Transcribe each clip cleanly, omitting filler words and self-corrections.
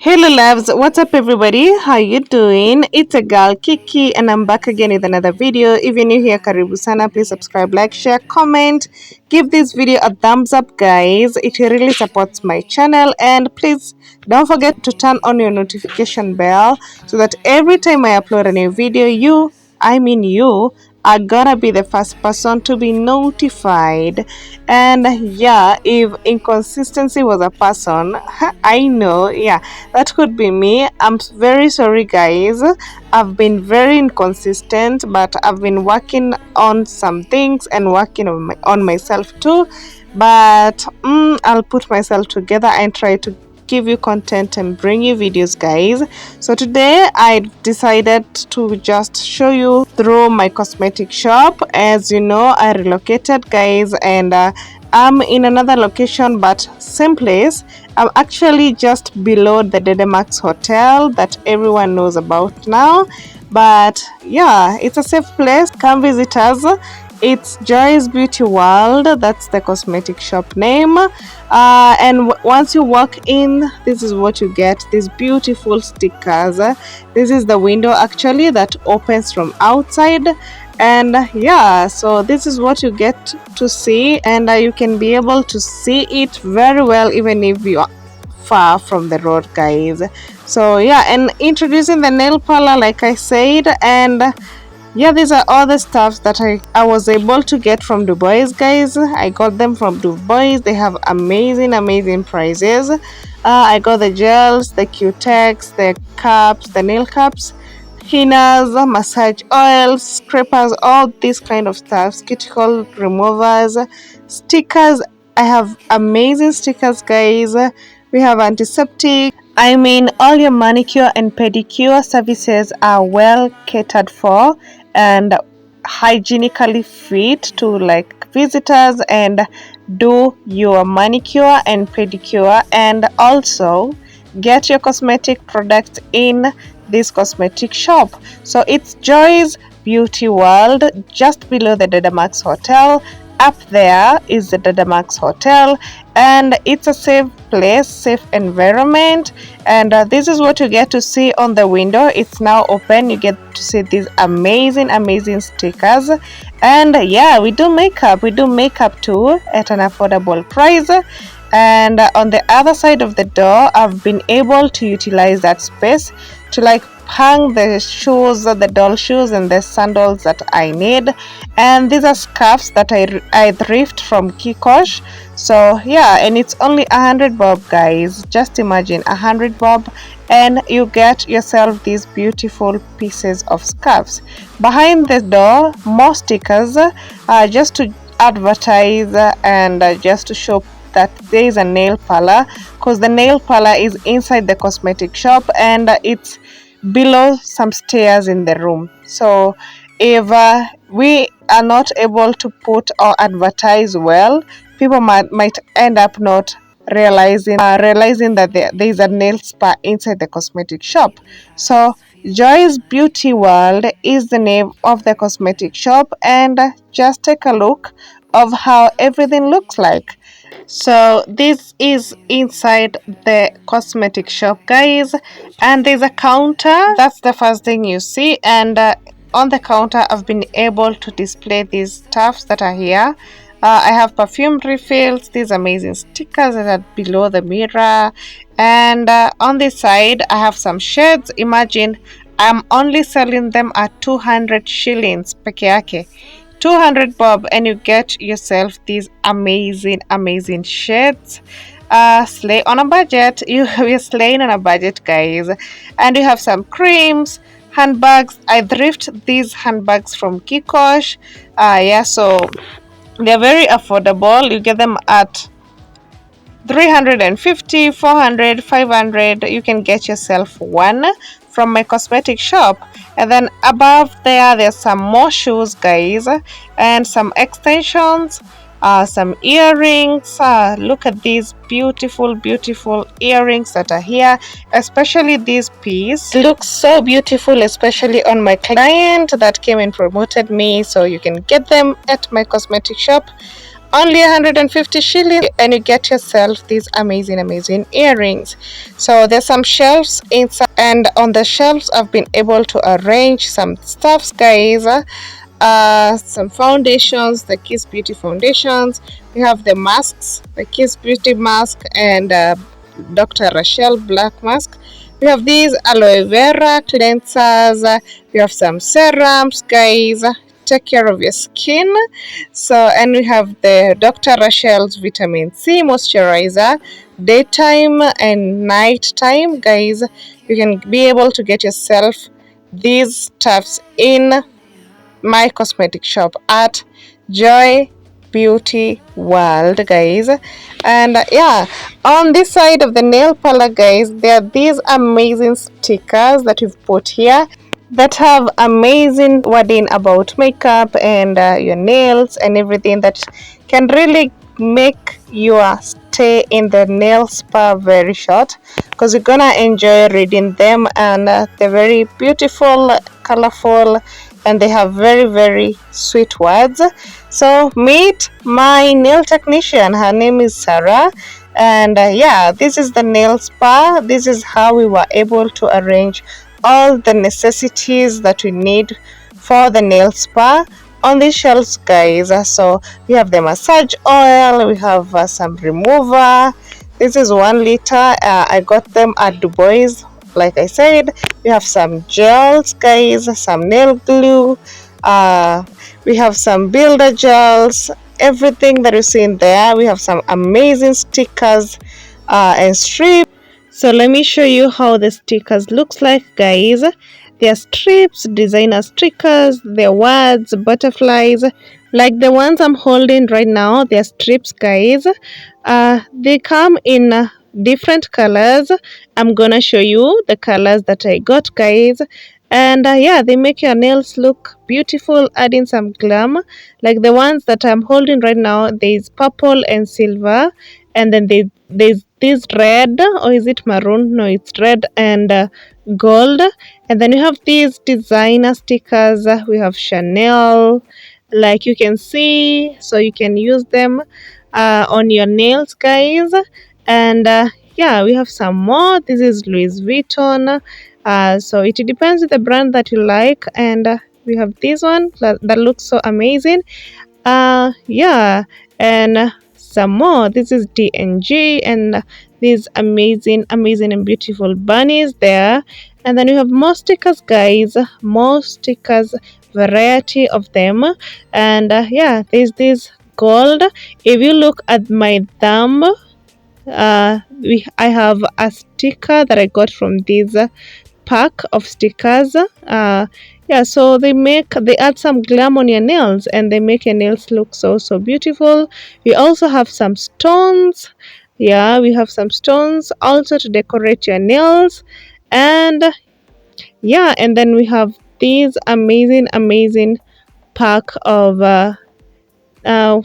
Hello loves, what's up everybody? How you doing? It's a girl Kiki and I'm back again with another video. If you're new here, karibu sana. Please subscribe, like, share, comment. Give this video a thumbs up guys. It really supports my channel, and please don't forget to turn on your notification bell so that every time I upload a new video, you are gonna be the first person to be notified. And yeah, if inconsistency was a person, I know, yeah, that could be me. I'm very sorry guys. I've been very inconsistent, but I've been working on some things and working on myself too. But I'll put myself together and try to give you content and bring you videos guys. So today I decided to just show you through my cosmetic shop. As you know, I relocated guys, and I'm in another location but same place. I'm actually just below the Dedemax Hotel that everyone knows about now. But yeah, it's a safe place. Come visit us. It's Joy's Beauty World. That's the cosmetic shop name. And once you walk in, this is what you get. These beautiful stickers. This is the window actually that opens from outside. And yeah, so this is what you get to see, and you can be able to see it very well even if you are far from the road guys. So yeah, and introducing the nail parlor like I said. And yeah, these are all the stuffs that I was able to get from Dubois guys. I got them from Dubois. They have amazing prices. I got the gels, the Q-Tex, the caps, the nail caps, thinners, massage oils, scrapers, all this kind of stuff, cuticle removers, stickers. I have amazing stickers guys. We have antiseptic. All your manicure and pedicure services are well catered for and hygienically fit to like visitors and do your manicure and pedicure, and also get your cosmetic products in this cosmetic shop. So it's Joy's Beauty World, just below the Dedemax Hotel. Up there is the Dedemax Hotel, and it's a safe place, safe environment. And this is what you get to see on the window. It's now open. You get to see these amazing stickers. And yeah, we do makeup too at an affordable price. And on the other side of the door, I've been able to utilize that space to like hang the shoes, the doll shoes and the sandals that I need. And these are scarves that I thrift from Kikosh. So yeah, and it's only 100 bob guys. Just imagine 100 bob and you get yourself these beautiful pieces of scarves. Behind the door, more stickers just to advertise and just to show that there is a nail parlor, because the nail parlor is inside the cosmetic shop and it's below some stairs in the room. So if we are not able to put or advertise well, people might end up not realizing that there is a nail spa inside the cosmetic shop. So Joy's Beauty World is the name of the cosmetic shop, and just take a look of how everything looks like. So this is inside the cosmetic shop guys, and there's a counter. That's the first thing you see. And on the counter I've been able to display these stuffs that are here. I have perfume refills, these amazing stickers that are below the mirror. And on this side I have some shades. Imagine I'm only selling them at 200 shillings peke yake. 200 bob and you get yourself these amazing shades. Slay on a budget. We're slaying on a budget guys. And you have some creams, handbags. I thrift these handbags from Kikosh. Yeah, so they're very affordable. You get them at 350, 400, 500. You can get yourself one from my cosmetic shop. And then above there's some more shoes guys, and some extensions, some earrings. Look at these beautiful earrings that are here, especially this piece looks so beautiful, especially on my client that came and promoted me. So you can get them at my cosmetic shop. only 150 shillings, and you get yourself these amazing earrings. So there's some shelves inside, and on the shelves I've been able to arrange some stuffs, guys. Some foundations, the Kiss Beauty foundations. We have the masks, the Kiss Beauty mask, and Dr. Rachel black mask. We have these aloe vera cleansers. We have some serums, guys. Take care of your skin. So, and we have the Dr. Rachel's vitamin C moisturizer, daytime and nighttime, guys. You can be able to get yourself these stuffs in my cosmetic shop at Joy Beauty World, guys. And yeah, on this side of the nail parlor, guys, there are these amazing stickers that we've put here that have amazing wording about makeup and your nails and everything that can really make your stay in the nail spa very short, because you're gonna enjoy reading them, and they're very beautiful, colorful, and they have very sweet words. So meet my nail technician. Her name is Sarah, and yeah, this is the nail spa. This is how we were able to arrange all the necessities that we need for the nail spa on these shelves, guys. So we have the massage oil, we have some remover. This is 1 liter. I got them at Du Bois. Like I said, we have some gels, guys, some nail glue, we have some builder gels, everything that you see in there. We have some amazing stickers and strips. So let me show you how the stickers looks like, guys. They're strips, designer stickers, they're words, butterflies, like the ones I'm holding right now. They're strips, guys. They come in different colors. I'm gonna show you the colors that I got, guys. And yeah, they make your nails look beautiful, adding some glam. Like the ones that I'm holding right now, there's purple and silver, and then there's this red, or is it maroon? No, it's red and gold. And then you have these designer stickers. We have Chanel, like you can see, so you can use them on your nails, guys. And yeah, we have some more. This is Louis Vuitton. So it depends on the brand that you like. And we have this one that looks so amazing. Yeah, and some more. This is DNG, and these amazing and beautiful bunnies there. And then we have more stickers, guys, more stickers, variety of them. And yeah, there's this gold. If you look at my thumb, I have a sticker that I got from this pack of stickers. Yeah, so they add some glam on your nails, and they make your nails look so beautiful. We also have some stones. Yeah, we have some stones also to decorate your nails. And yeah, and then we have these amazing pack of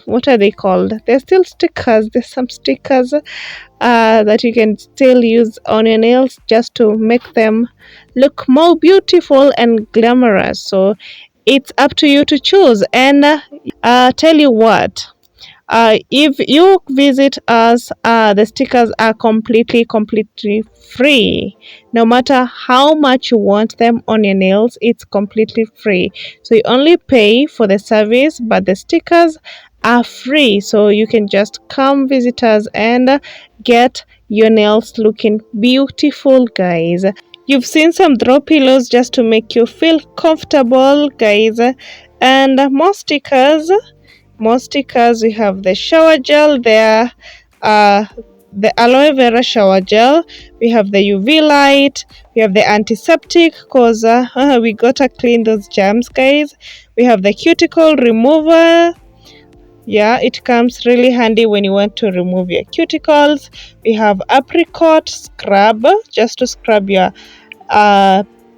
what are they called? They're still stickers. There's some stickers that you can still use on your nails just to make them look more beautiful and glamorous. So it's up to you to choose. And tell you what, if you visit us, the stickers are completely free. No matter how much you want them on your nails, it's completely free. So you only pay for the service, but the stickers are free. So you can just come visit us and get your nails looking beautiful, guys. You've seen some throw pillows just to make you feel comfortable, guys, and more stickers. We have the shower gel there, the aloe vera shower gel. We have the UV light. We have the antiseptic, because we gotta clean those germs, guys. We have the cuticle remover. Yeah, it comes really handy when you want to remove your cuticles. We have apricot scrub, just to scrub your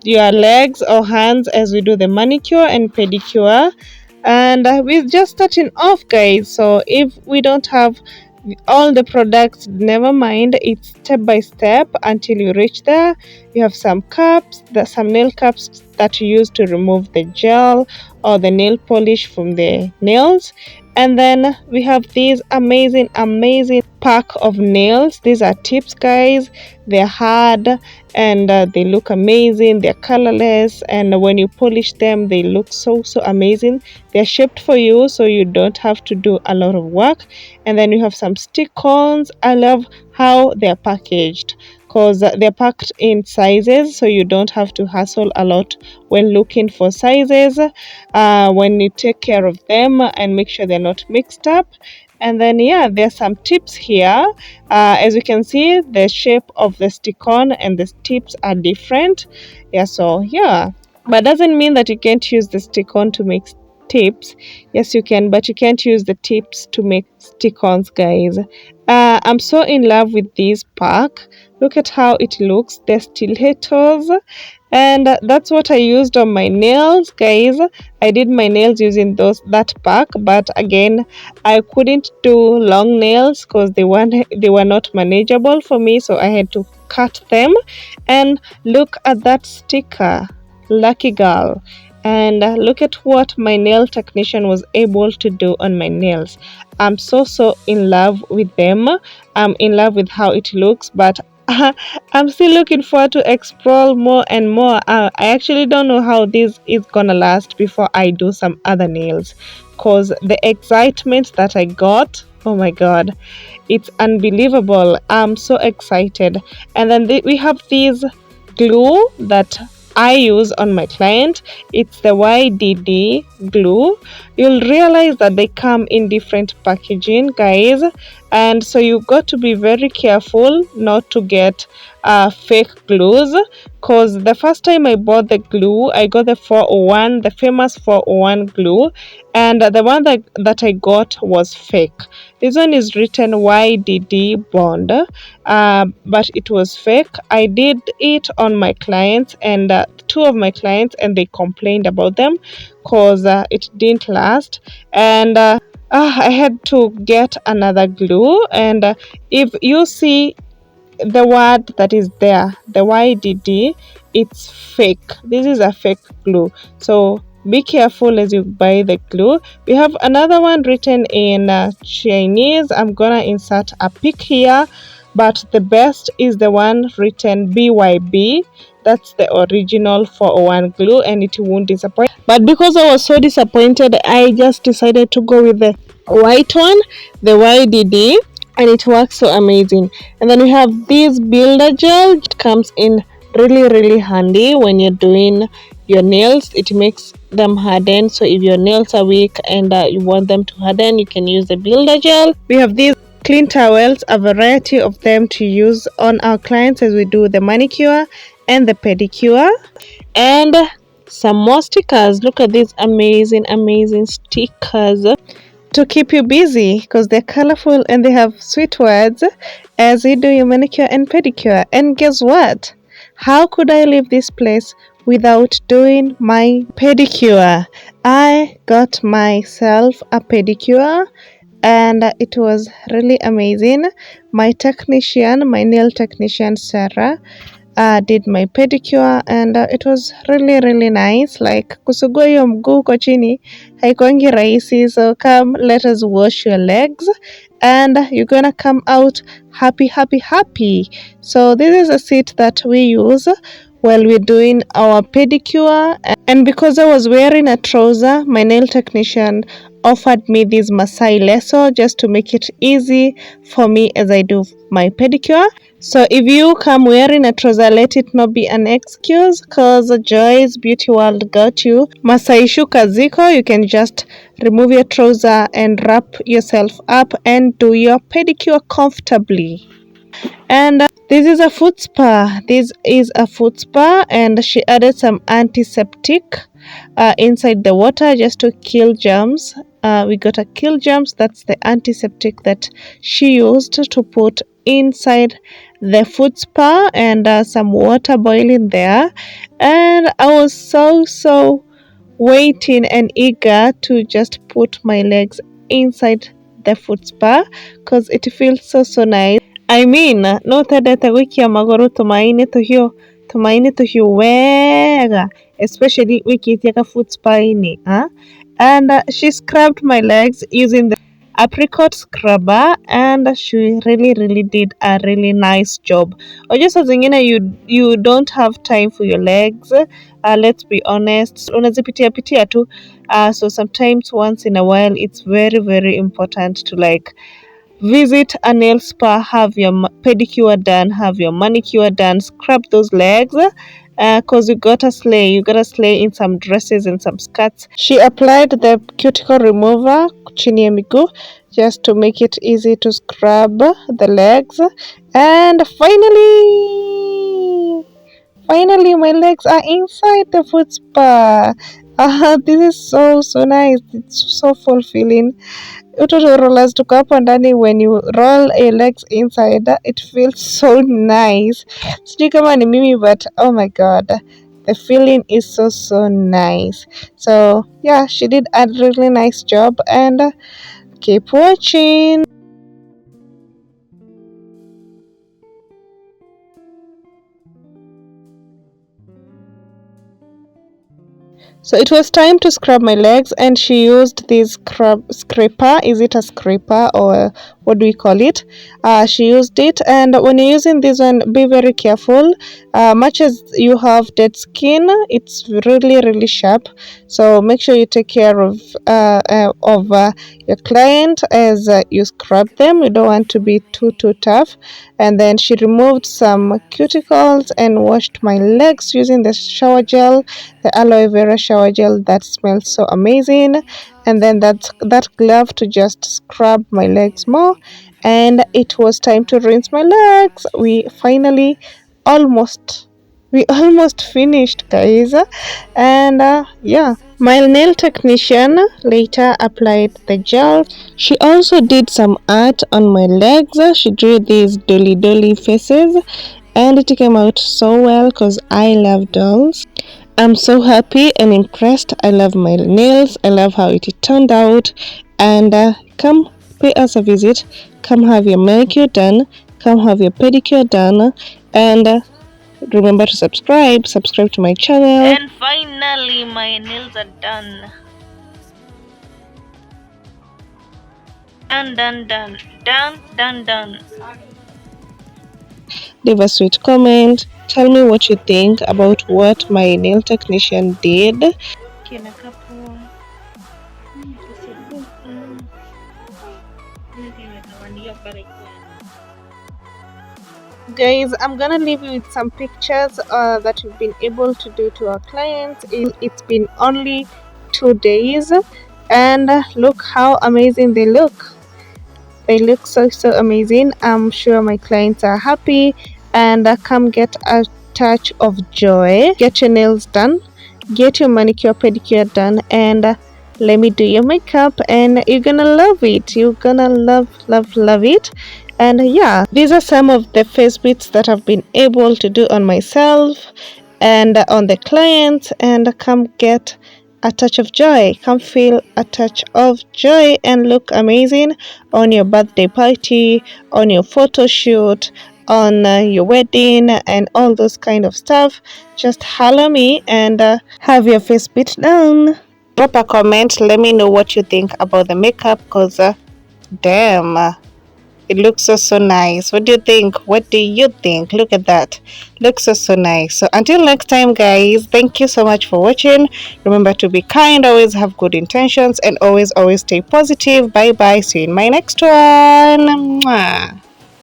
legs or hands as we do the manicure and pedicure. And we're just starting off, guys, so if we don't have all the products, never mind, it's step by step until you reach there. You have some cups, some nail cups that you use to remove the gel or the nail polish from the nails. And then we have these amazing pack of nails. These are tips, guys. They're hard and they look amazing. They're colorless, and when you polish them, they look so amazing. They're shaped for you, so you don't have to do a lot of work. And then you have some stick-ons. I love how they're packaged, because they're packed in sizes, so you don't have to hustle a lot when looking for sizes, when you take care of them and make sure they're not mixed up. And then yeah, there's some tips here. As you can see, the shape of the stick-on and the tips are different. Yeah, so yeah, but doesn't mean that you can't use the stick-on to make tips. Yes, you can, but you can't use the tips to make stick-ons, guys. I'm so in love with this pack. Look at how it looks. The stilettos, and that's what I used on my nails, guys. I did my nails using that pack, but again, I couldn't do long nails because they were not manageable for me, so I had to cut them. And look at that sticker, lucky girl. And look at what my nail technician was able to do on my nails. I'm so in love with them. I'm in love with how it looks, but I'm still looking forward to explore more and more. I actually don't know how this is gonna last before I do some other nails, because the excitement that I got, oh my god, it's unbelievable. I'm so excited. And then we have these glue that I use on my client. It's the YDD glue. You'll realize that they come in different packaging, guys, and so you got to be very careful not to get fake glues, because the first time I bought the glue, I got the 401, the famous 401 glue, and the one that I got was fake. This one is written YDD bond, but it was fake. I did it on my clients, and two of my clients, and they complained about them because it didn't last. And I had to get another glue. And if you see the word that is there, the YDD, it's fake. This is a fake glue, so be careful as you buy the glue. We have another one written in Chinese. I'm gonna insert a pic here, but the best is the one written BYB. That's the original 401 glue, and it won't disappoint. But because I was so disappointed, I just decided to go with the white one, the YDD, and it works so amazing. And then we have this builder gel. It comes in really handy when you're doing your nails. It makes them harden, so if your nails are weak and you want them to harden, you can use the builder gel. We have these clean towels, a variety of them to use on our clients as we do the manicure and the pedicure. And some more stickers. Look at these amazing stickers to keep you busy, because they're colorful and they have sweet words as you do your manicure and pedicure. And guess what? How could I leave this place without doing my pedicure? I got myself a pedicure, and it was really amazing. My nail technician Sarah, did my pedicure, and it was really nice. Like, kusugua hiyo mguu uko chini haikuangi rahisi, so come, let us wash your legs and you're gonna come out happy. So this is a seat that we use while we're doing our pedicure. And because I was wearing a trouser, my nail technician offered me this Masai lasso just to make it easy for me as I do my pedicure. So if you come wearing a trouser, let it not be an excuse, because Joy's Beauty World got you Masai shuka ziko. You can just remove your trouser and wrap yourself up and do your pedicure comfortably. And this is a foot spa. This is a foot spa, and she added some antiseptic inside the water just to kill germs. We got a kill germs. That's the antiseptic that she used to put inside the foot spa, and some water boiling there. And I was so waiting and eager to just put my legs inside the foot spa, because it feels so nice. I mean, no tendete gũikia magũrũ tũmaĩ-inĩ tũhiũ wega, especially wĩkĩtie ka foot spa-inĩ. and she scrubbed my legs using the apricot scrubber, and she really did a really nice job. Unajua saa zingine you don't have time for your legs, let's be honest, unazipitia pitia tu, so sometimes once in a while it's very important to like visit a nail spa, have your pedicure done, have your manicure done, scrub those legs. Cause you gotta slay in some dresses and some skirts. She applied the cuticle remover chini ya miguu just to make it easy to scrub the legs, and finally my legs are inside the foot spa. This is so nice. It's so fulfilling. Utoto rollers tuko hapo ndani, when you roll your legs inside it feels so nice. Sijui kama ni mimi, but oh my god, the feeling is so nice. So yeah, she did a really nice job, and keep watching. So it was time to scrub my legs, and she used this scraper. Is it a scraper or what do we call it? She used it, and when you're using this one, be very careful. Much as you have dead skin, it's really sharp. So make sure you take care of your client as you scrub them. You don't want to be too tough. And then she removed some cuticles and washed my legs using the shower gel, the aloe vera shower gel that smells so amazing. And then that glove to just scrub my legs more, and it was time to rinse my legs. Almost we almost finished, guys. And yeah, my nail technician later applied the gel. She also did some art on my legs. She drew these dolly faces, and it came out so well because I love dolls. I'm so happy and impressed. I love my nails. I love how it turned out. And come pay us a visit. Come have your manicure done. Come have your pedicure done. And remember to subscribe to my channel. And finally my nails are done. Done. Leave a sweet comment. Tell me what you think about what my nail technician did. Guys, I'm gonna leave you with some pictures that we've been able to do to our clients. It's been only 2 days, and look how amazing they look. They look so amazing. I'm sure my clients are happy, and come get a touch of joy. Get your nails done, get your manicure pedicure done, and let me do your makeup, and you're gonna love it. You're gonna love it. And yeah, these are some of the face bits that I've been able to do on myself and on the clients. And come get a touch of joy. Come feel a touch of joy and look amazing on your birthday party, on your photo shoot, on your wedding, and all those kind of stuff. Just holler me and have your face bit done. Drop a comment. Let me know what you think about the makeup, because damn, it looks so nice. What do you think? Look at that. Looks so nice. So until next time, guys, thank you so much for watching. Remember to be kind, always have good intentions, and always stay positive. Bye bye. See you in my next one. Mwah.